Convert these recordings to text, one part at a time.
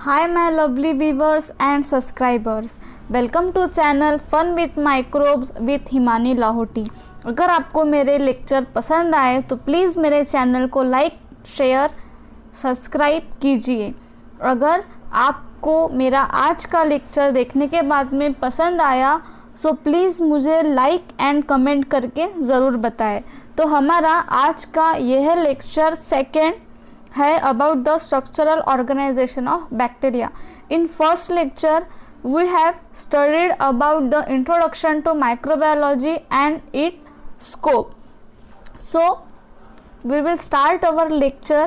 Hi my lovely viewers and subscribers, welcome to channel fun with microbes with Himani Lahoti. अगर आपको मेरे lecture पसंद आए तो प्लीज़ मेरे चैनल को लाइक शेयर सब्सक्राइब कीजिए। अगर आपको मेरा आज का लेक्चर देखने के बाद में पसंद आया सो प्लीज़ मुझे लाइक एंड कमेंट करके ज़रूर बताएं। तो हमारा आज का यह लेक्चर सेकेंड है about the structural organisation of bacteria. In first lecture we have studied about the introduction to microbiology and its scope. So we will start our lecture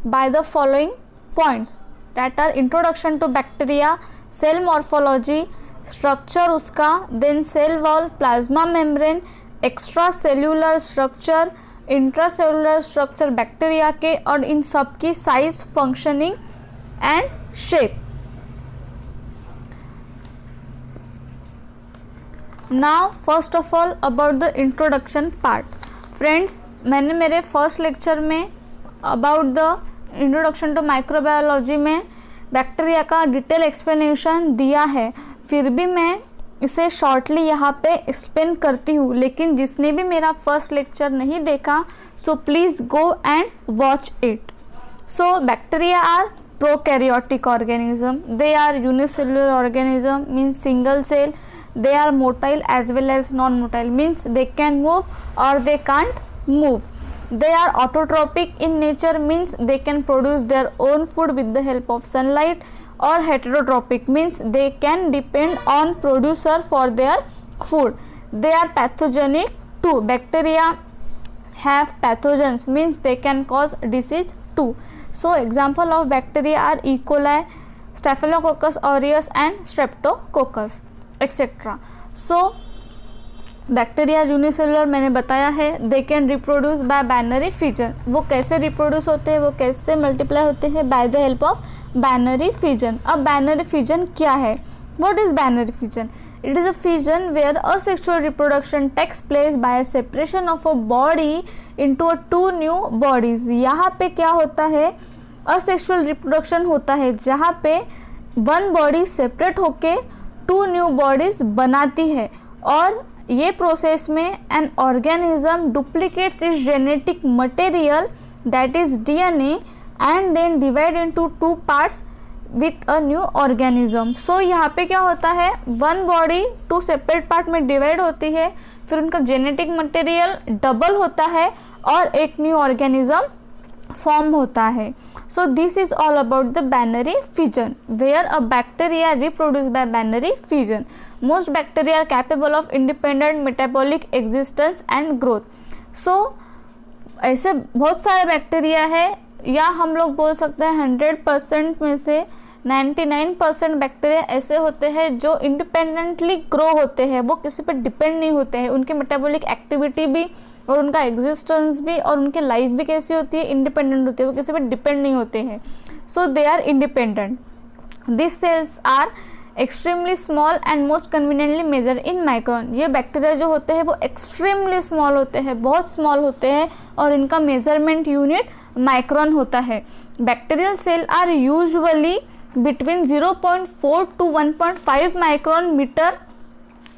by the following points, that are introduction to bacteria, cell morphology, structure उसका, then cell wall, plasma membrane, extracellular structure, intracellular structure bacteria के और इन सब की size, functioning and shape. Now first of all about the introduction part. Friends, मैंने मेरे first lecture में about the introduction to microbiology में बैक्टीरिया का डिटेल एक्सप्लेनेशन दिया है, फिर भी मैं इसे शॉर्टली यहाँ पे एक्सप्लेन करती हूँ। लेकिन जिसने भी मेरा फर्स्ट लेक्चर नहीं देखा so please go and watch it. So bacteria are prokaryotic organism, they are unicellular organism means single cell, they are motile as well as non-motile means they can move or they can't move. They are autotrophic in nature means they can produce their own food with the help of sunlight, or heterotrophic means they can depend on producer for their food. They are pathogenic too. Bacteria have pathogens means they can cause disease too. So example of bacteria are E. coli, Staphylococcus aureus and Streptococcus etcetera. So bacteria unicellular मैंने बताया है, they can reproduce by binary fission. वो कैसे reproduce होते हैं, वो कैसे multiply होते हैं, by the help of binary fission. अब बाइनरी फिजन क्या है? What is binary fission? It is a fission where asexual reproduction takes place by separation of a body into a two new bodies. यहाँ पे क्या होता है? Asexual reproduction होता है जहाँ पे वन बॉडी सेपरेट होके टू न्यू बॉडीज बनाती है, और ये प्रोसेस में an organism duplicates its genetic material that is DNA and then divide into two parts with a new organism. So यहाँ पे क्या होता है? One body two separate part में डिवाइड होती है, फिर उनका जेनेटिक मटेरियल डबल होता है और एक न्यू ऑर्गेनिज्म फॉर्म होता है। So this is all about the binary fission, where a bacteria reproduce by binary fission. Most bacteria are capable of independent metabolic existence and growth. So ऐसे बहुत सारे bacteria है, या हम लोग बोल सकते हैं 100% में से 99% बैक्टीरिया ऐसे होते हैं जो इंडिपेंडेंटली ग्रो होते हैं, वो किसी पर डिपेंड नहीं होते हैं। उनके मेटाबॉलिक एक्टिविटी भी और उनका एग्जिस्टेंस भी और उनकी लाइफ भी कैसी होती है? इंडिपेंडेंट होती है, वो किसी पर डिपेंड नहीं होते हैं। So they are independent. This cells are extremely small and most conveniently measure in micron. ये बैक्टीरिया जो होते हैं वो एक्सट्रीमली स्मॉल होते हैं, बहुत स्मॉल होते हैं, और इनका मेजरमेंट यूनिट माइक्रोन होता है। Bacterial cell are usually between 0.4 to 1.5 micron metre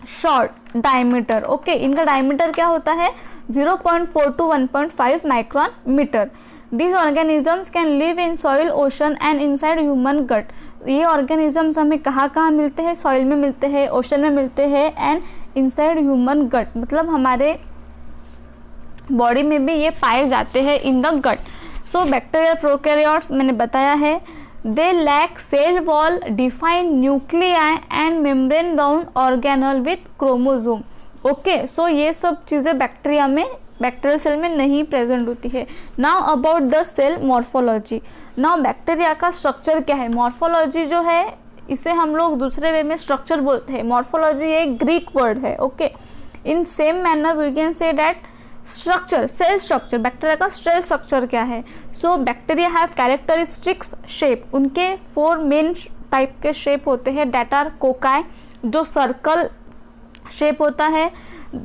short diameter. Okay, इनका डायमीटर क्या होता है? 0.4 to 1.5 micron metre. These organisms can live in soil, ocean and inside human gut. ये organisms हमें कहाँ मिलते हैं? सॉइल में मिलते हैं, ओशन में मिलते हैं एंड इनसाइड ह्यूमन गट, मतलब हमारे बॉडी में भी ये पाए जाते हैं in the gut. So bacterial prokaryotes मैंने बताया है, they lack cell wall, defined nuclei and membrane bound organelle with chromosome. Okay, so ये सब चीज़ें बैक्टीरिया में, बैक्टीरियल सेल में नहीं प्रेजेंट होती है। Now about the cell morphology. Now bacteria का स्ट्रक्चर क्या है? मॉर्फोलॉजी जो है इसे हम लोग दूसरे वे में स्ट्रक्चर बोलते हैं। मॉर्फोलॉजी एक ग्रीक वर्ड है। Okay, in same manner we can say that structure, cell structure, bacteria का सेल स्ट्रक्चर क्या है? So bacteria have characteristics shape. उनके 4 मेन टाइप के शेप होते हैं, डैट आर कोकाई जो सर्कल शेप होता है,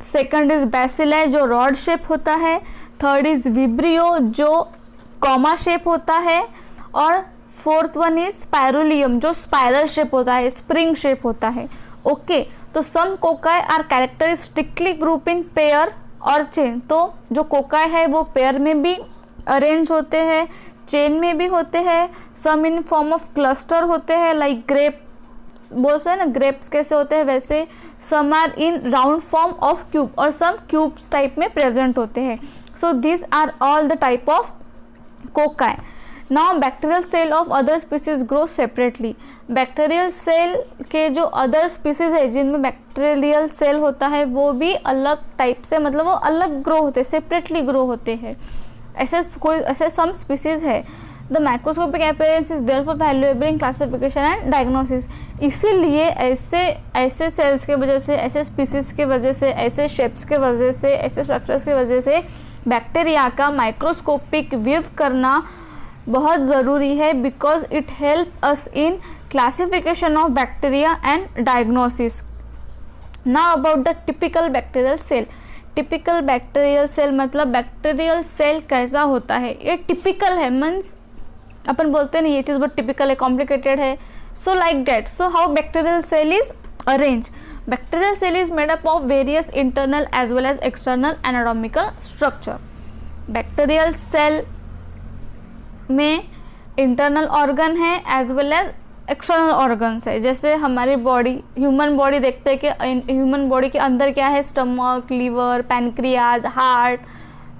सेकंड इज बैसिलाई जो रॉड शेप होता है, थर्ड इज विब्रियो जो कॉमा शेप होता है, और फोर्थ वन इज स्पायरोलियम, जो स्पाइरल शेप होता है, स्प्रिंग शेप होता है। ओके, तो some cocci are characteristically group in pair और चेन। तो जो कोकाई है वो पेयर में भी अरेंज होते हैं, चेन में भी होते हैं। सम इन फॉर्म ऑफ क्लस्टर होते हैं, लाइक ग्रेप बोलते हैं ना, ग्रेप्स कैसे होते हैं वैसे। Some are in round form of cube, और सब क्यूब्स टाइप में प्रेजेंट होते हैं। So this are all the type of cocci. Now bacterial cell of other species grow separately. Bacterial cell के जो अदर स्पीसीज है जिनमें बैक्टीरियल सेल होता है वो भी अलग टाइप से, मतलब वो अलग ग्रो होते हैं, सेपरेटली ग्रो होते हैं। ऐसे सम स्पीसीज है। The microscopic appearance is therefore valuable in classification and diagnosis. इसीलिए ऐसे सेल्स के वजह से, ऐसे स्पीसीज के वजह से, ऐसे शेप्स के वजह से, ऐसे स्ट्रक्चर्स की वजह से बैक्टीरिया का माइक्रोस्कोपिक व्यू करना बहुत ज़रूरी है, because it help us in classification of bacteria and diagnosis. Now about the typical bacterial cell. Typical bacterial cell मतलब बैक्टीरियल सेल कैसा होता है, ये टिपिकल है, मीन्स अपन बोलते हैं ना ये चीज़ बहुत टिपिकल है, कॉम्प्लिकेटेड है, so like that. So how bacterial cell is arrange. Bacterial cell is made up of various internal as well as external anatomical structure. Bacterial cell में इंटरनल ऑर्गन है as well as external organs है। जैसे हमारी body, human body देखते हैं कि human body के अंदर क्या है, stomach, liver, pancreas, heart,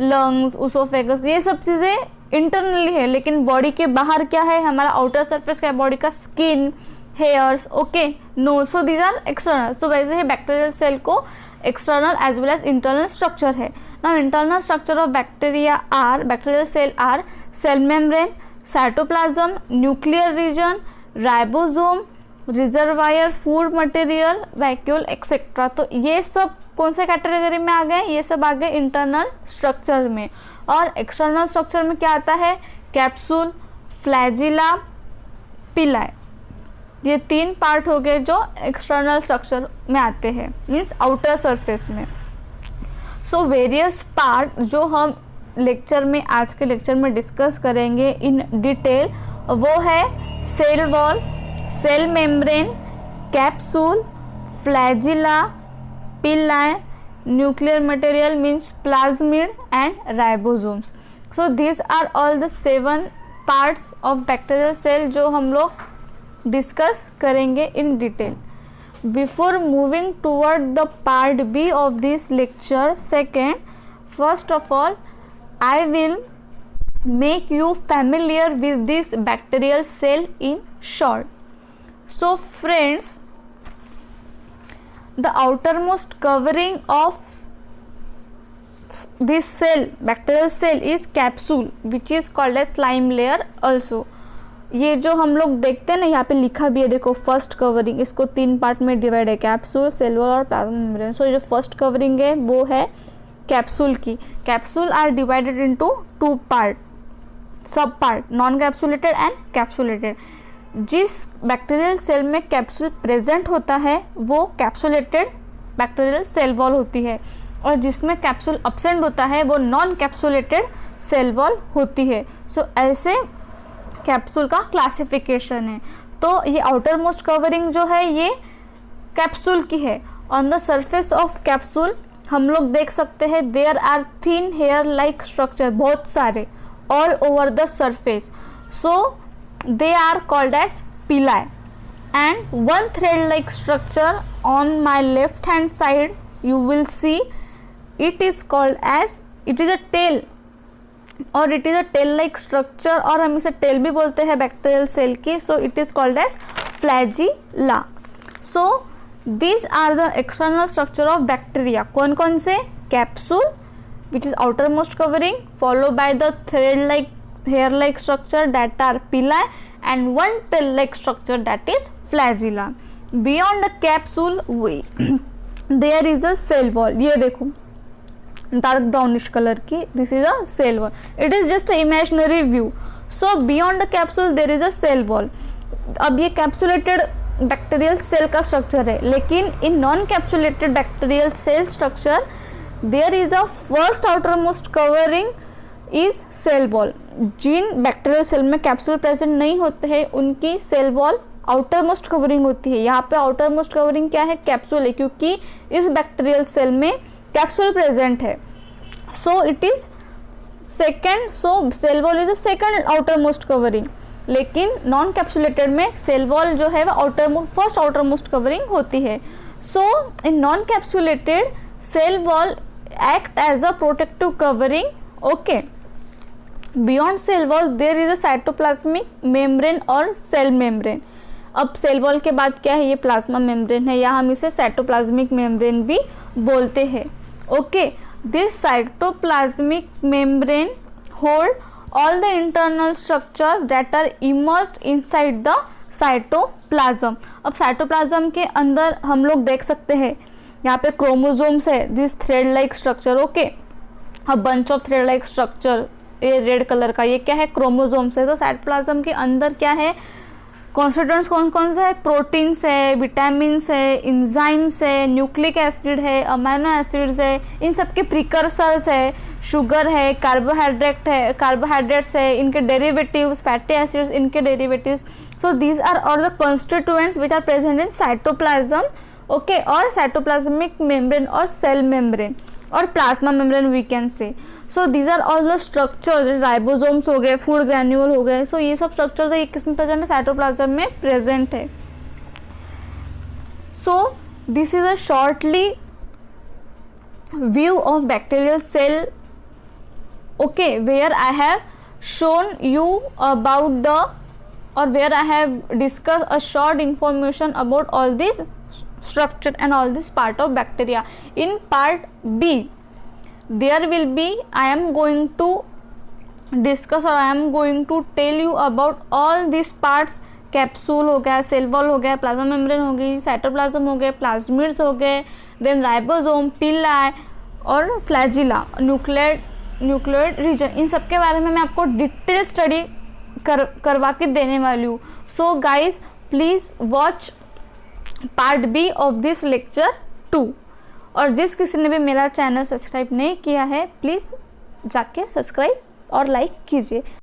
lungs, oesophagus, ये सब चीज़ें इंटरनली है। लेकिन बॉडी के बाहर क्या है, हमारा आउटर सरफेस क्या है बॉडी का, skin, hairs, okay, nose, so these are external. So वैसे ही बैक्टीरियल सेल को external as well as internal structure है। Now internal structure of bacterial cell are cell membrane, cytoplasm, nuclear region, ribosome, reservoir, food material, vacuole etcetera. तो ये सब कौन से category में आ गए, ये सब आ गए इंटरनल स्ट्रक्चर में। और एक्सटर्नल स्ट्रक्चर में क्या आता है, कैप्सूल, फ्लैजिला, पिलाई, ये 3 पार्ट हो गए जो एक्सटर्नल स्ट्रक्चर में आते हैं, मीन्स आउटर सरफेस में। सो वेरियस पार्ट जो हम लेक्चर में, आज के लेक्चर में डिस्कस करेंगे इन डिटेल, वो है cell wall, cell membrane, capsule, flagella, pili, nuclear material means plasmid and ribosomes. So this are all the 7 parts of bacterial cell जो हम लोग डिस्कस करेंगे in detail. Before moving toward the part B of this lecture second, first of all I will make you familiar with this bacterial cell in short. So friends, the outermost covering of this cell, bacterial cell, is capsule, which is called as slime layer also. ये जो हम लोग देखते हैं ना, यहाँ पे लिखा भी है देखो, फर्स्ट कवरिंग, इसको 3 पार्ट में डिवाइड है, कैप्सूल, सेल वॉल और प्लाज्मा मेम्ब्रेन। सो जो फर्स्ट कवरिंग है वो है कैप्सूल की। Capsule are divided into 2 part, sub part, non capsulated and capsulated. जिस बैक्टीरियल सेल में कैप्सूल प्रेजेंट होता है वो कैप्सुलेटेड बैक्टीरियल सेल वॉल होती है, और जिसमें कैप्सूल अब्सेंट होता है वो नॉन कैप्सुलेटेड सेल वॉल होती है। सो ऐसे कैप्सूल का क्लासिफिकेशन है। तो ये आउटर मोस्ट कवरिंग जो है ये कैप्सूल की है। On the surface of capsule हम लोग देख सकते हैं there are thin hair like structure, बहुत सारे, all over the surface. So they are called as pili, and one thread like structure on my left hand side you will see, it is called as, it is a tail, और it is a tail like structure, और हम इसे tell भी बोलते हैं bacterial cell की। So it is called as flagella. So These are the external structure of bacteria. कौन कौन से, capsule which is outermost covering, followed by the thread like hair like structure that are pili, and one tail like structure that is flagella. Beyond the capsule there is a cell wall. ये देखो dark brownish colour की, this is a cell wall, it is just a imaginary view. So beyond the capsule there is a cell wall. अब ये capsulated bacterial cell का structure है, लेकिन in non capsulated bacterial cell structure there is a first outer most covering is cell wall. जिन bacterial cell में capsule present नहीं होते हैं उनकी cell wall outer most covering होती है। यहाँ पे आउटर मोस्ट कवरिंग क्या है, कैप्सूल है, क्योंकि इस बैक्टीरियल सेल में कैप्सूल प्रेजेंट है। So it is second, so cell wall is a second outer most covering. लेकिन नॉन कैप्सुलेटेड में सेल वॉल जो है वो फर्स्ट आउटर मोस्ट कवरिंग होती है। So in non capsulated cell wall act as a protective covering. Okay, beyond cell wall there is a cytoplasmic membrane और cell membrane. अब cell wall के बाद क्या है, ये प्लाज्मा मेम्ब्रेन है, या हम इसे साइटोप्लाज्मिक मेम्ब्रेन भी बोलते हैं। Okay, this cytoplasmic membrane hold all the internal structures that are immersed inside the cytoplasm। अब साइटोप्लाज्म के अंदर हम लोग देख सकते हैं यहाँ पे क्रोमोसोम्स है, this thread like structure. Okay, अब bunch of thread like structure, ये रेड कलर का, ये क्या है, क्रोमोसोम्स है। तो साइटोप्लाज्म के अंदर क्या है, कॉन्स्टिट्यूएंट्स कौन कौन से है, प्रोटीन्स है, विटामिन्स है, इंजाइम्स है, न्यूक्लिक एसिड है, अमीनो एसिड्स है, इन सब के प्रिकर्सर्स है, शुगर है, कार्बोहाइड्रेट्स है, इनके डेरिवेटिव्स, फैटी एसिड्स, इनके derivatives. So these are all the constituents which are present in cytoplasm. Okay, और साइटोप्लाज्मिक मेम्ब्रेन और सेल मेम्ब्रेन और plasma membrane we can say. So these are all the structures, ribosomes हो गए, food granule हो गए। सो ये सब structures है, ये किस में प्रेजेंट है, साइटोप्लाज्म में प्रेजेंट है। So this is a shortly view of bacterial cell, okay, where I have shown you about the, or where I have discussed a short information about all this structure and all this part of bacteria. In part B there will be, I am going to discuss or I am going to tell you about all these parts। Capsule हो गया, cell wall हो गया, plasma membrane हो गई, cytoplasm हो गए, plasmids हो गए, देन राइबोसोम, पिलाई और फ्लैजिला, न्यूक्लियोइड रीजन, इन सब के बारे में मैं आपको डिटेल स्टडी करवा के देने वाली हूँ। So guys please watch part B of this lecture 2। और जिस किसी ने भी मेरा चैनल सब्सक्राइब नहीं किया है प्लीज़ जाके सब्सक्राइब और लाइक कीजिए।